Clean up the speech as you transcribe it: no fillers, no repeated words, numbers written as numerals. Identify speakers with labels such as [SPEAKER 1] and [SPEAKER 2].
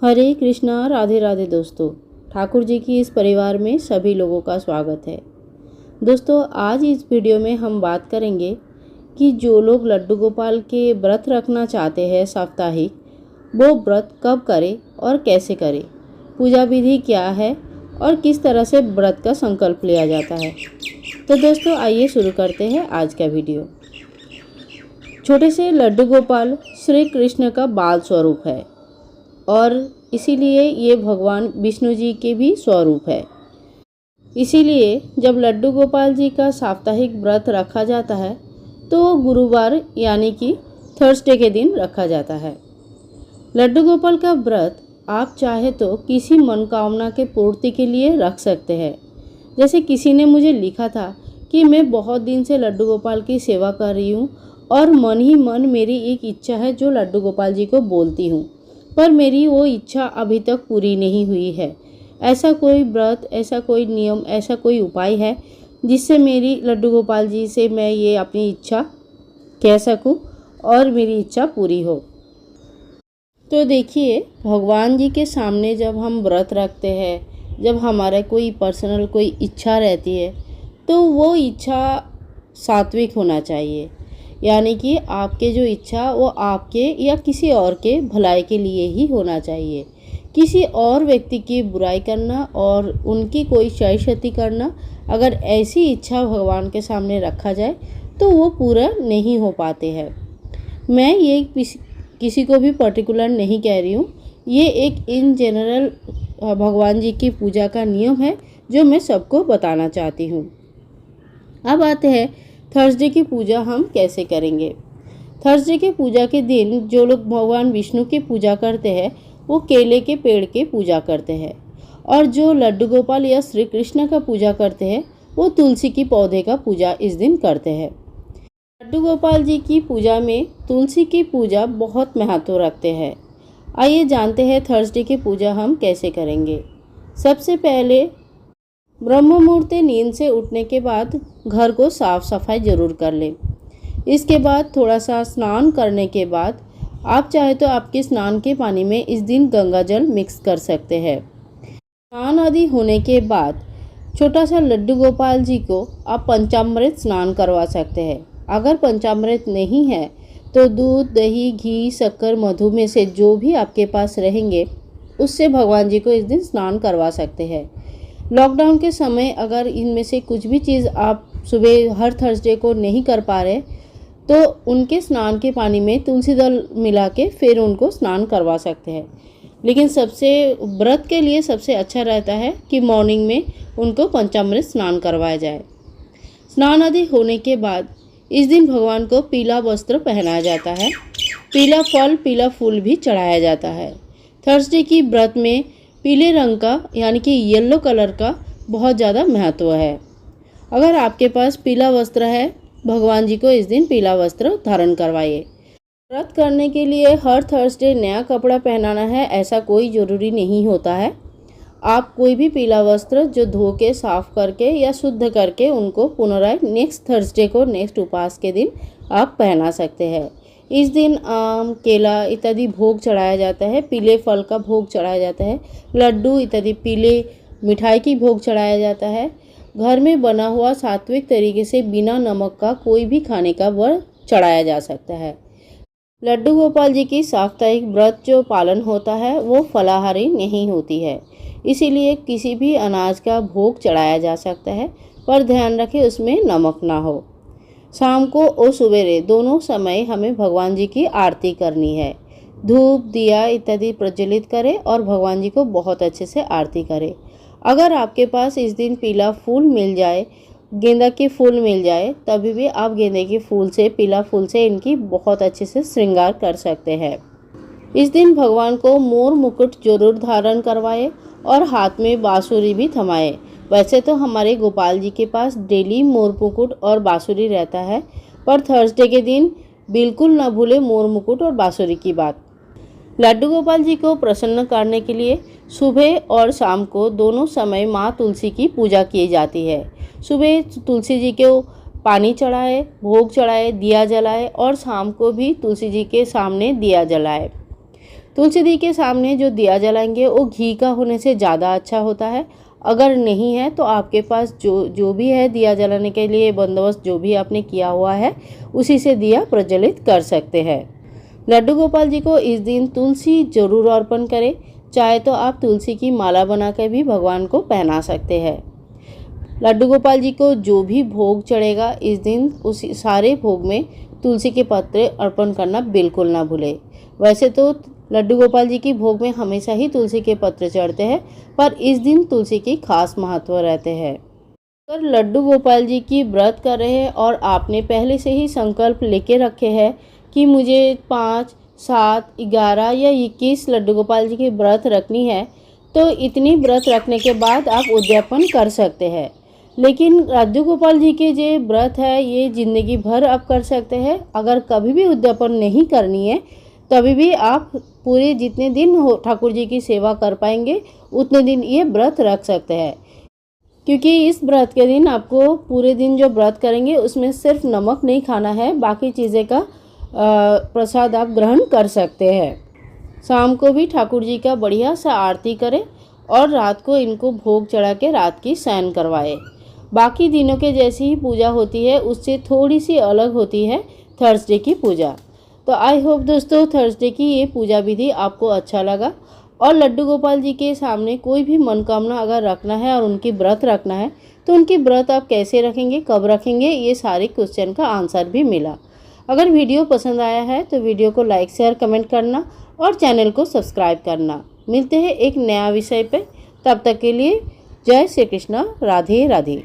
[SPEAKER 1] हरे कृष्णा, राधे राधे दोस्तों। ठाकुर जी की इस परिवार में सभी लोगों का स्वागत है। दोस्तों, आज इस वीडियो में हम बात करेंगे कि जो लोग लड्डू गोपाल के व्रत रखना चाहते हैं साप्ताहिक, वो व्रत कब करें और कैसे करें, पूजा विधि क्या है और किस तरह से व्रत का संकल्प लिया जाता है। तो दोस्तों, आइए शुरू करते हैं आज का वीडियो। छोटे से लड्डू गोपाल श्री कृष्ण का बाल स्वरूप है और इसीलिए ये भगवान विष्णु जी के भी स्वरूप है। इसीलिए जब लड्डू गोपाल जी का साप्ताहिक व्रत रखा जाता है तो गुरुवार यानी कि थर्सडे के दिन रखा जाता है। लड्डू गोपाल का व्रत आप चाहे तो किसी मनोकामना के पूर्ति के लिए रख सकते हैं। जैसे किसी ने मुझे लिखा था कि मैं बहुत दिन से लड्डू गोपाल की सेवा कर रही हूँ और मन ही मन मेरी एक इच्छा है जो लड्डू गोपाल जी को बोलती हूँ, पर मेरी वो इच्छा अभी तक पूरी नहीं हुई है। ऐसा कोई व्रत, ऐसा कोई नियम, ऐसा कोई उपाय है जिससे मेरी लड्डू गोपाल जी से मैं ये अपनी इच्छा कह सकूं और मेरी इच्छा पूरी हो। तो देखिए, भगवान जी के सामने जब हम व्रत रखते हैं, जब हमारा कोई पर्सनल कोई इच्छा रहती है, तो वो इच्छा सात्विक होना चाहिए। यानी कि आपके जो इच्छा वो आपके या किसी और के भलाई के लिए ही होना चाहिए। किसी और व्यक्ति की बुराई करना और उनकी कोई क्षय क्षति करना, अगर ऐसी इच्छा भगवान के सामने रखा जाए तो वो पूरा नहीं हो पाते हैं। मैं ये किसी को भी पर्टिकुलर नहीं कह रही हूँ, ये एक इन जनरल भगवान जी की पूजा का नियम है जो मैं सबको बताना चाहती हूँ। अब आते हैं थर्सडे की पूजा हम कैसे करेंगे। थर्सडे की पूजा के दिन जो लोग भगवान विष्णु की पूजा करते हैं वो केले के पेड़ की पूजा करते हैं, और जो लड्डू गोपाल या श्री कृष्ण का पूजा करते हैं वो तुलसी की पौधे का पूजा इस दिन करते हैं। लड्डू गोपाल जी की पूजा में तुलसी की पूजा बहुत महत्व रखते हैं। आइए जानते हैं थर्सडे की पूजा हम कैसे करेंगे। सबसे पहले ब्रह्म मुहूर्त नींद से उठने के बाद घर को साफ सफाई ज़रूर कर लें। इसके बाद थोड़ा सा स्नान करने के बाद आप चाहे तो आपके स्नान के पानी में इस दिन गंगा जल मिक्स कर सकते हैं। स्नान आदि होने के बाद छोटा सा लड्डू गोपाल जी को आप पंचामृत स्नान करवा सकते हैं। अगर पंचामृत नहीं है तो दूध, दही, घी, शक्कर, मधु में से जो भी आपके पास रहेंगे उससे भगवान जी को इस दिन स्नान करवा सकते हैं। लॉकडाउन के समय अगर इनमें से कुछ भी चीज़ आप सुबह हर थर्सडे को नहीं कर पा रहे तो उनके स्नान के पानी में तुलसी दल मिला के फिर उनको स्नान करवा सकते हैं। लेकिन सबसे व्रत के लिए सबसे अच्छा रहता है कि मॉर्निंग में उनको पंचामृत स्नान करवाया जाए। स्नान आदि होने के बाद इस दिन भगवान को पीला वस्त्र पहनाया जाता है, पीला फल, पीला फूल भी चढ़ाया जाता है। थर्सडे की व्रत में पीले रंग का यानी कि येलो कलर का बहुत ज़्यादा महत्व है। अगर आपके पास पीला वस्त्र है, भगवान जी को इस दिन पीला वस्त्र धारण करवाइए। व्रत करने के लिए हर थर्सडे नया कपड़ा पहनाना है ऐसा कोई ज़रूरी नहीं होता है। आप कोई भी पीला वस्त्र जो धो के साफ करके या शुद्ध करके उनको पुनराय नेक्स्ट थर्सडे को, नेक्स्ट उपवास के दिन आप पहना सकते हैं। इस दिन आम, केला इत्यादि भोग चढ़ाया जाता है, पीले फल का भोग चढ़ाया जाता है, लड्डू इत्यादि पीले मिठाई की भोग चढ़ाया जाता है। घर में बना हुआ सात्विक तरीके से बिना नमक का कोई भी खाने का व्रत चढ़ाया जा सकता है। लड्डू गोपाल जी की साप्ताहिक व्रत जो पालन होता है वो फलाहारी नहीं होती है, इसीलिए किसी भी अनाज का भोग चढ़ाया जा सकता है, पर ध्यान रखें उसमें नमक ना हो। शाम को और सवेरे दोनों समय हमें भगवान जी की आरती करनी है। धूप, दिया इत्यादि प्रज्वलित करें और भगवान जी को बहुत अच्छे से आरती करें। अगर आपके पास इस दिन पीला फूल मिल जाए, गेंदा के फूल मिल जाए, तभी भी आप गेंदे के फूल से, पीला फूल से इनकी बहुत अच्छे से श्रृंगार कर सकते हैं। इस दिन भगवान को मोर मुकुट जरूर धारण करवाएं और हाथ में बांसुरी भी थमाएं। वैसे तो हमारे गोपाल जी के पास डेली मोर मुकुट और बांसुरी रहता है, पर थर्सडे के दिन बिल्कुल न भूले मोर मुकुट और बांसुरी की बात। लड्डू गोपाल जी को प्रसन्न करने के लिए सुबह और शाम को दोनों समय माँ तुलसी की पूजा की जाती है। सुबह तुलसी जी को पानी चढ़ाए, भोग चढ़ाए, दिया जलाए और शाम को भी तुलसी जी के सामने दिया जलाए। तुलसी के सामने जो दिया जलाएंगे वो घी का होने से ज़्यादा अच्छा होता है। अगर नहीं है तो आपके पास जो भी है दिया जलाने के लिए बंदोबस्त जो भी आपने किया हुआ है उसी से दिया प्रज्वलित कर सकते हैं। लड्डू गोपाल जी को इस दिन तुलसी जरूर अर्पण करें। चाहे तो आप तुलसी की माला बनाकर भी भगवान को पहना सकते हैं। लड्डू गोपाल जी को जो भी भोग चढ़ेगा इस दिन उस सारे भोग में तुलसी के पत्ते अर्पण करना बिल्कुल ना भूलें। वैसे तो लड्डू गोपाल जी की भोग में हमेशा ही तुलसी के पत्ते चढ़ते हैं, पर इस दिन तुलसी की खास महत्व रहते हैं। अगर लड्डू गोपाल जी की व्रत कर रहे हैं और आपने पहले से ही संकल्प लेके रखे हैं कि मुझे 5, 7, 11 या 21 लड्डू गोपाल जी की व्रत रखनी है, तो इतनी व्रत रखने के बाद आप उद्यापन कर सकते हैं। लेकिन लड्डू गोपाल जी के जो व्रत है ये ज़िंदगी भर आप कर सकते हैं। अगर कभी भी उद्यापन नहीं करनी है तभी भी आप पूरे जितने दिन हो ठाकुर जी की सेवा कर पाएंगे उतने दिन ये व्रत रख सकते हैं, क्योंकि इस व्रत के दिन आपको पूरे दिन जो व्रत करेंगे उसमें सिर्फ नमक नहीं खाना है, बाकी चीज़ें का प्रसाद आप ग्रहण कर सकते हैं। शाम को भी ठाकुर जी का बढ़िया सा आरती करें और रात को इनको भोग चढ़ा के रात की शयन करवाएं। बाकी दिनों के जैसी ही पूजा होती है उससे थोड़ी सी अलग होती है थर्सडे की पूजा। तो आई होप दोस्तों थर्सडे की ये पूजा विधि आपको अच्छा लगा। और लड्डू गोपाल जी के सामने कोई भी मनोकामना अगर रखना है और उनकी व्रत रखना है तो उनकी व्रत आप कैसे रखेंगे, कब रखेंगे, ये सारे क्वेश्चन का आंसर भी मिला। अगर वीडियो पसंद आया है तो वीडियो को लाइक, शेयर, कमेंट करना और चैनल को सब्सक्राइब करना। मिलते हैं एक नया विषय पे, तब तक के लिए जय श्री कृष्ण, राधे राधे।